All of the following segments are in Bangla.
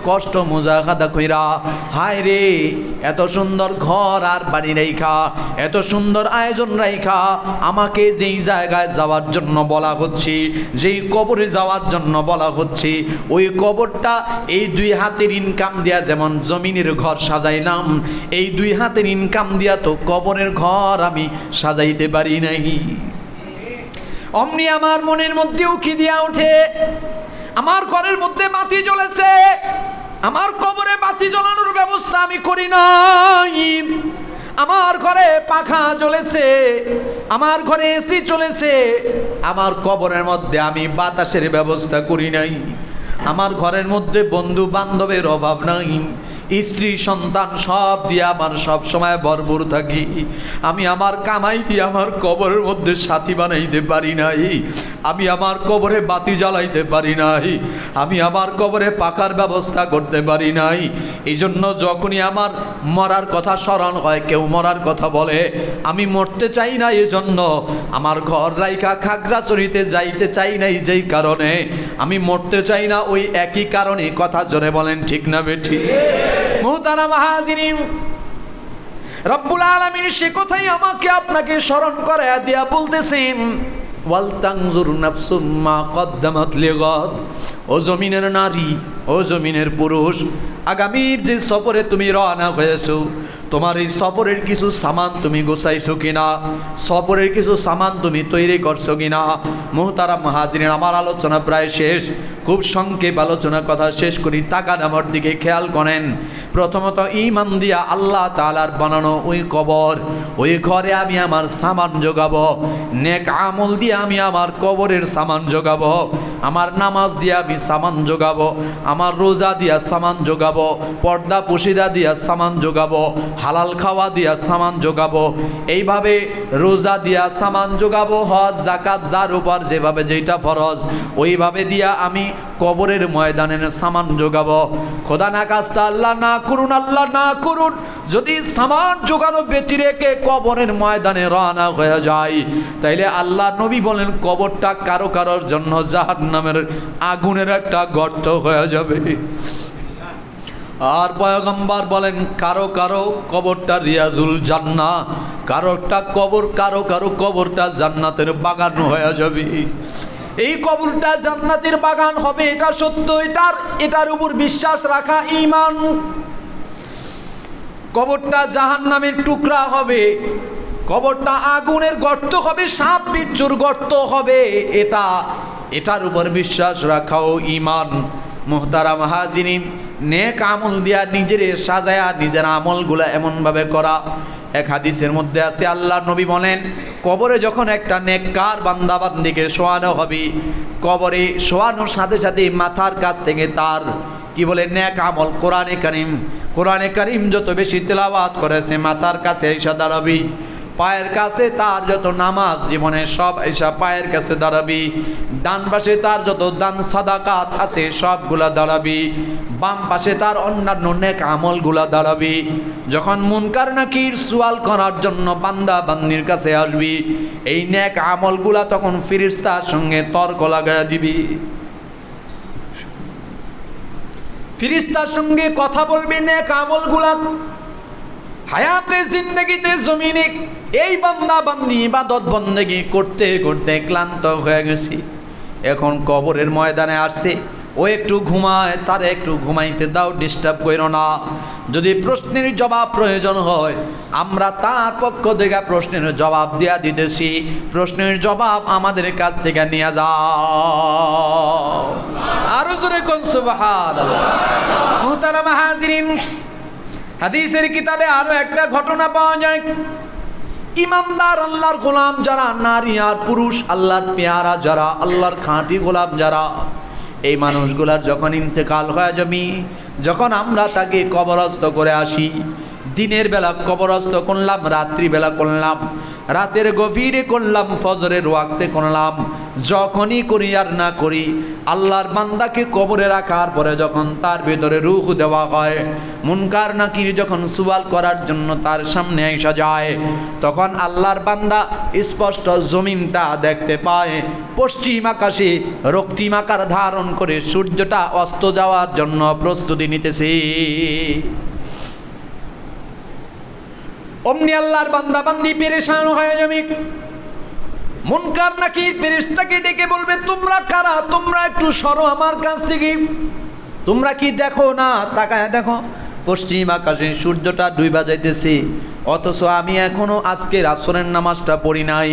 কষ্ট মুজাহাদা কইরা, হায় রে এত সুন্দর ঘর আর বাড়ি রাইখা, এত সুন্দর আয়োজন রাইখা আমাকে যেই জায়গায় যাওয়ার জন্য বলা হচ্ছে, যেই কবরে যাওয়ার জন্য বলা হচ্ছে, ওই কবরটা এই 2 হাতের ইনকাম দিয়া যেমন জমিনের ঘর সাজাইলাম, এই 2 হাতের ইনকাম দিয়া তো কবরের ঘর আমি সাজাইতে পারি নাই। অমনি আমার মনের মধ্যেও কি দিয়া ওঠে, আমার ঘরের মধ্যে বাতি জ্বলেছে, আমার কবরে বাতি জ্বলানোর ব্যবস্থা আমি করি নাই, আমার ঘরে পাখা জ্বলেছে, আমার ঘরে এসি চলেছে, আমার কবরের মধ্যে আমি বাতাসের ব্যবস্থা করি নাই, আমার ঘরের মধ্যে বন্ধু বান্ধবের অভাব নাই, স্ত্রী সন্তান সব দিয়ে আমার সব সময় ভরপুর থাকি, আমি আমার কামাই দিয়ে আমার কবরের মধ্যে সাথী বানাইতে পারি নাই, আমি আমার কবরে বাতি জ্বালাইতে পারি নাই, আমি আমার কবরে পাকার ব্যবস্থা করতে পারি নাই। এই জন্য যখনই আমার মরার কথা স্মরণ হয়, কেউ মরার কথা বলে, আমি মরতে চাই না, এই জন্য আমার ঘর রাইখা খাগড়াছড়িতে যাইতে চাই নাই, যেই কারণে আমি মরতে চাই না, ওই একই কারণে। কথা জোরে বলেন ঠিক না বেঠিক? মুহতারাম হাজিরিন, রব্বুল আলামিন সে কথাই আমাকে আপনাকে স্মরণ করায়া দিয়া বলতেছেন, ওয়াল তানজুর নাফসুম মা কদ্দামাত লিগাদ। ও জমিনের নারী, ও জমিনের পুরুষ, আগামীর যে সফরে তুমি রওনা হয়েছো, তোমার এই সফরের কিছু সামান তুমি গোছাইছো কিনা, সফরের কিছু সামান তুমি তৈরি করছো কিনা। মুহতারাম হাজিরিন, আমার আলোচনা প্রায় শেষ, খুব সংক্ষেপ আলোচনা, কথা শেষ করি। তাকান আমার দিকে, খেয়াল করেন। প্রথমত ঈমান দিয়া আল্লাহ তাআলার বানানো ওই কবর, ওই ঘরে আমি আমার সামান জোগাবো, নেক আমল দিয়ে আমি আমার কবরের সামান জোগাবো, আমার নামাজ দিয়ে আমি সামান জোগাবো, আমার রোজা দিয়া সামান জোগাবো, পর্দা পুশিদা দিয়া সামান জোগাবো, হালাল খাওয়া দিয়া সামান জোগাবো, এইভাবে রোজা দিয়া সামান জোগাবো, হজ যাকাত যার উপর যেভাবে যেটা ফরজ ওইভাবে দিয়া আমি কবরের ময়দানের সামান জোগাবো। খোদা না কাস্তা আল্লাহ না করুন, আল্লাহ না করুন, যদি সামান জোগানো ব্যতি রেখে কবরের ময়দানে রওনা হয়ে যায়, তাইলে আল্লাহ নবী বলেন কবরটা কারো কারোর জন্য জাহান্নামের আগুনের একটা গর্ত হয়ে যাবে। আর পয়গম্বর বলেন কারো কারো কবরটা রিয়াজুল জান্নাহ, কারোটা কবর, কারো কারো কবরটা জান্নাতের বাগান হয়ে যাবে। এই কবরটা জান্নাতের বাগান হবে, এটা সত্য, এটার উপর বিশ্বাস রাখা ঈমান। কবরটা জাহান্নামের টুকরা হবে, কবরটা আগুনের গর্ত হবে, সাপ বিচ্ছুর গর্ত হবে, এটার উপর বিশ্বাস রাখাও ঈমান। মুহতারাম হাজিরিন, নেক আমল দিয়া নিজের সাজায়া নিজের আমলগুলা এমনভাবে করা। এক হাদিসের মধ্যে আছে, আল্লাহ নবী বলেন কবরে যখন একটা নেককার বান্দা বান্দিকে শোয়ানো হবে, কবরে শোয়ানোর সাথে সাথে মাথার কাছ থেকে তার কি বলে নেক আমল, কোরআনে কারীম যত বেশি তেলাওয়াত করেছে মাথার কাছে এসে দাঁড়াবি, পায়ের কাছে তার যত নামাজ জীবনে সব এসা পায়ের কাছে দাঁড়াবি, ডান পাশে তার যত দান সাদাকাত আছে সবগুলা দাঁড়াবি, বাম পাশে তার অন্যান্য নেক আমলগুলা দাঁড়াবি। যখন মুনকার নাকির সুয়াল করার জন্য বান্দা বান্দির কাছে আসবি, এই নেক আমলগুলা তখন ফেরেশতার সঙ্গে তর্ক লাগায়া দিবি, ফেরেশতার সঙ্গে কথা বলবি নেক আমলগুলা। হায়াতে জিন্দেগিতে জমিনে এই বান্দা বান্দি ইবাদত বন্দেগি করতে করতে ক্লান্ত হয়ে গেছি, এখন কবরের ময়দানে আসছে, ও একটু ঘুমায়, তার একটু ঘুমাইতে দাও, ডিস্টার্ব করো না। যদি প্রশ্নের জবাব প্রয়োজন হয়, আমরা তার পক্ষ থেকে প্রশ্নের জবাব দিয়া দিতেছি, প্রশ্নের জবাব আমাদের কাছ থেকে নিয়ে যাও। আরো জোরে কোন সুবহানাল্লাহ। মুহতারাম হাজিরিন, হাদিসের কিতাবে আরো একটা ঘটনা পাওয়া যায়। ইমানদার আল্লাহর গোলাম যারা, নারী আর পুরুষ, আল্লাহর পেয়ারা যারা, আল্লাহর খাঁটি গোলাম যারা, এই মানুষগুলার যখন ইন্তেকাল হয়ে যাবে, যখন আমরা তাকে কবরস্থ করে আসি, দিনের বেলা কবরস্থ করলাম, রাত্রিবেলা করলাম, রাতের গভীরে করলাম, ফজরের ওয়াক্তে করলাম, যখনই করি আর না করি, আল্লাহর বান্দাকে কবরে রাখার পরে যখন তার ভেতরে রূহ দেওয়া হয়, মুনকার নাকির যখন সুয়াল করার জন্য তার সামনে এসে যায়, তখন আল্লাহর বান্দা স্পষ্ট জমিনটা দেখতে পায় পশ্চিম আকাশে রক্তিম আকার ধারণ করে সূর্যটা অস্ত যাওয়ার জন্য প্রস্তুতি নিতেছে। অমনি আল্লাহর বান্দা বান্দি পেরেশান হয়ে যাবে। মুনকার নাকির ফেরেশতাকে ডেকে বলবে, তোমরা কারা? তোমরা একটু সরো আমার কাছ থেকে। তোমরা কি দেখো না? তাকায় দেখো পশ্চিম আকাশে সূর্যটা ডুইবা যাইতেছে, অথচ আমি এখনো আজকের আসরের নামাজটা পড়ি নাই।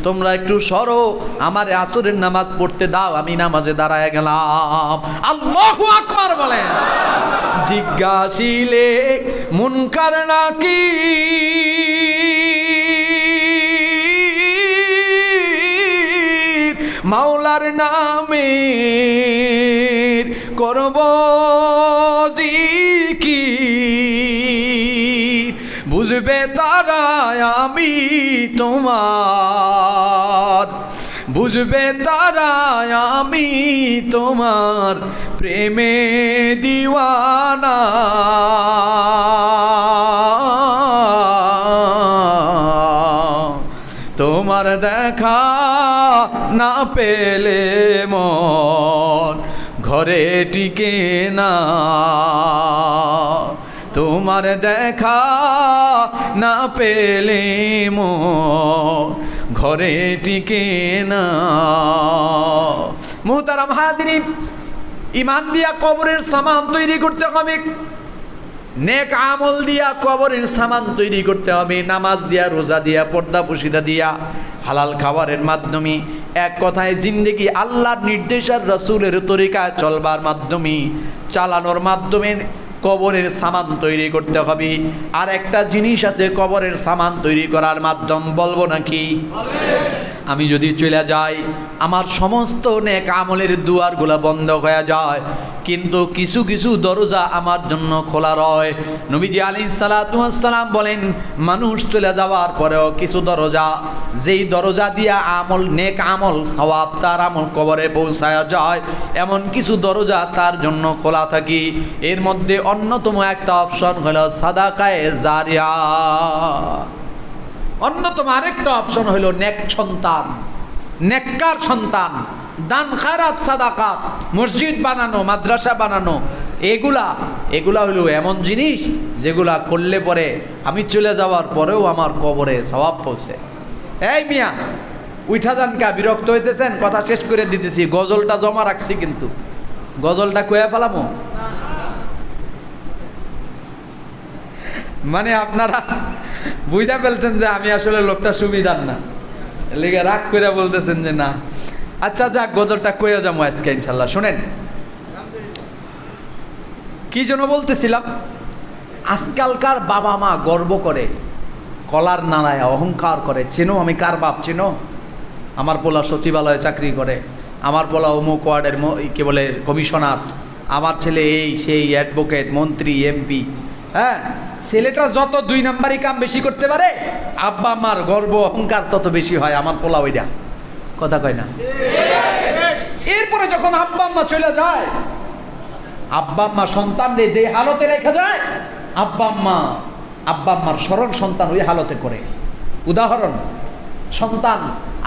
তোমরা একটু সরো, আমার আসরের নামাজ পড়তে দাও, আমি নামাজে দাঁড়ায় গেলাম। আল্লাহু আকবার বলেন। জিজ্ঞাসিলে মুনকার নাকির মাওলার নামে করব জিকির, বুঝবে তারা আমি তোমার, বুঝবে তারা আমি তোমার প্রেমে দিওয়ানা। তোমার দেখা না পেলে মন ঘরে টিকে না, তোমার দেখা না পেলে মন ঘরে টিকে না। মুহতারাম হাজিরিন, ঈমান দিয়া কবরের সামান তৈরি করতে হবে, নেক আমল দিয়া কবরের সামান তৈরি করতে হবে, নামাজ দিয়া, রোজা দিয়া, পর্দা পুশিদা দিয়া, হালাল খাবারের মাধ্যমে, এক কথায় জিন্দেগি আল্লাহর নির্দেশ আর রাসূলের তরিকায় চলবার মাধ্যমে, চালানোর মাধ্যমে কবরের সামান তৈরি করতে হবে। আর একটা জিনিস আছে কবরের সামান তৈরি করার মাধ্যম, বলবো নাকি? আমি যদি চলে যাই, আমার সমস্ত নেক আমলের দুয়ারগুলো বন্ধ হয়ে যায়, কিন্তু কিছু কিছু দরজা আমার জন্য খোলা রয়। নবীজি আলাইহিস সালাতু ওয়াস সালাম বলেন, মানুষ চলে যাওয়ার পরেও কিছু দরজা, যেই দরজা দিয়া আমল, নেক আমল, সওয়াব তার আমল কবরে পৌঁছায়া যায়, এমন কিছু দরজা তার জন্য খোলা থাকে। এর মধ্যে অন্যতম একটা অপশন হলো সাদাকায়ে জারিয়া। অন্যতম আরেকটা অপশন হলো নেক সন্তান, নেককার সন্তান, দান খায়রাত সাদাকাত, মসজিদ বানানো, মাদ্রাসা বানানো, এগুলা হলো এমন জিনিস যেগুলা করলে পরে আমি চলে যাওয়ার পরেও আমার কবরে সওয়াব পৌঁছে। এই মিয়া উঠা যান কা, বিরক্ত হইতেছেন? কথা শেষ করে দিতেছি, গজলটা জমা রাখছি, কিন্তু গজলটা কয়ে ফেলামো। মানে আপনারা বুঝতে ফেলছেন যে আমি আসলে লোকটা সুবিধার না, লেগে রাগ করে বলতেছেন যে না। আচ্ছা যাক, গজলটা কয়ে যাবো আজকে ইনশাল্লাহ। শোনেন, কি জন্য বলতেছিলাম, আজকালকার বাবা মা গর্ব করে, কলার নাড়ায় অহংকার করে, চেনো আমি কার বাপ, চেনো? আমার পোলা সচিবালয়ে চাকরি করে, আমার পোলা অমুক ওয়ার্ডের কি বলে কমিশনার, আমার ছেলে এই সেই অ্যাডভোকেট, মন্ত্রী, এমপি। হ্যাঁ, ছেলেটা যত 2 নাম্বারই কাম বেশি করতে পারে, আব্বা আমার গর্ব অহংকার তত বেশি হয়, আমার পোলা ওইটা। কথা কয় না? এরপরে যখন আব্বা আম্মা চলে যায়, আব্বা আম্মা সন্তানরে যে হালতে রেখে যায়, আব্বা আম্মার স্মরণ সন্তান ওই হালতে করে। উদাহরণ, সন্তান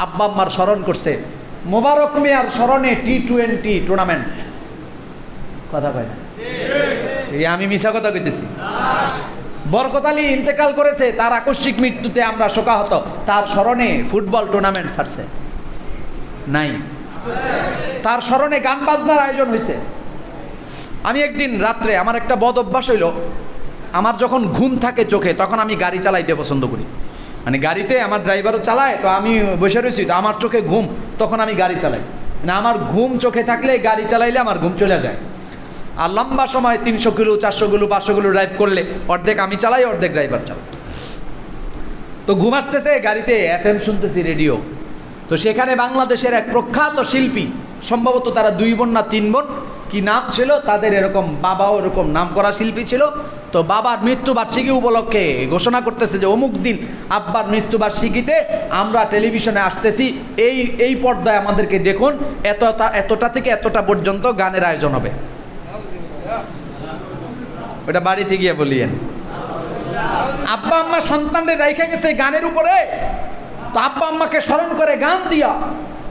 আব্বা আম্মার স্মরণ করছে, মোবারক মিয়ার স্মরণে T20 টুর্নামেন্ট। কথা কয় না? এই আমি মিছা কথা কইতেছি? বরকত আলী ইন্তেকাল করেছে, তার আকস্মিক মৃত্যুতে আমরা শোকাহত, তার স্মরণে ফুটবল টুর্নামেন্ট ছাড়ছে নাই? তার স্মরণে গান বাজনার আয়োজন হয়েছে। আমি একদিন রাত্রে, আমার একটা বদ অভ্যাস হইল, আমার যখন ঘুম থাকে চোখে তখন আমি গাড়ি চালাইতে পছন্দ করি। মানে গাড়িতে আমার ড্রাইভারও চালায়, তো আমি বসে রয়েছি, তো আমার চোখে ঘুম, তখন আমি গাড়ি চালাই না। আমার ঘুম চোখে থাকলে গাড়ি চালাইলে আমার ঘুম চলে যায়। আর লম্বা সময় 300 কিলো, 400 কিলো, 500 কিলো ড্রাইভ করলে অর্ধেক আমি চালাই, অর্ধেক ড্রাইভার চালাই। তো ঘুম আসতেছে, গাড়িতে FM শুনতেছি, রেডিও। তো সেখানে বাংলাদেশের এক প্রখ্যাত শিল্পী, সম্ভবত তারা 2 বোন না 3 বোন, কি নাম ছিল তাদের, এরকম বাবাও এরকম নাম করা শিল্পী ছিল। তো বাবার মৃত্যুবার্ষিকী উপলক্ষে ঘোষণা করতেছে যে অমুক দিন আব্বার মৃত্যুবার্ষিকীতে আমরা টেলিভিশনে আসতেছি, এই পর্দায় আমাদেরকে দেখুন, এতটা থেকে এতটা পর্যন্ত গানের আয়োজন হবে। ওটা বাড়িতে গিয়ে বলিয়েন। আব্বা আম্মা সন্তানদের রেখে গেছে গানের উপরে, তো আব্বা আম্মাকে স্মরণ করে গান দিয়া।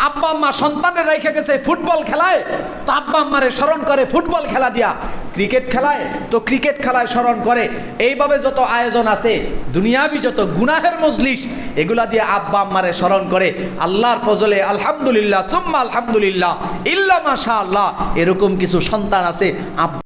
আব্বা আম্মা সন্তানের রেখে গেছে ফুটবল খেলায়, তো আব্বা আম্মারে স্মরণ করে ফুটবল খেলা দিয়া। ক্রিকেট খেলায় তো ক্রিকেট খেলায় স্মরণ করে। এইভাবে যত আয়োজন আছে দুনিয়াবি যত গুনাহের মজলিস, এগুলা দিয়ে আব্বা আম্মারে স্মরণ করে। আল্লাহর ফজলে আলহামদুলিল্লাহ সুম্মা আলহামদুলিল্লাহ ইল্লা মাশাআল্লাহ, এরকম কিছু সন্তান আছে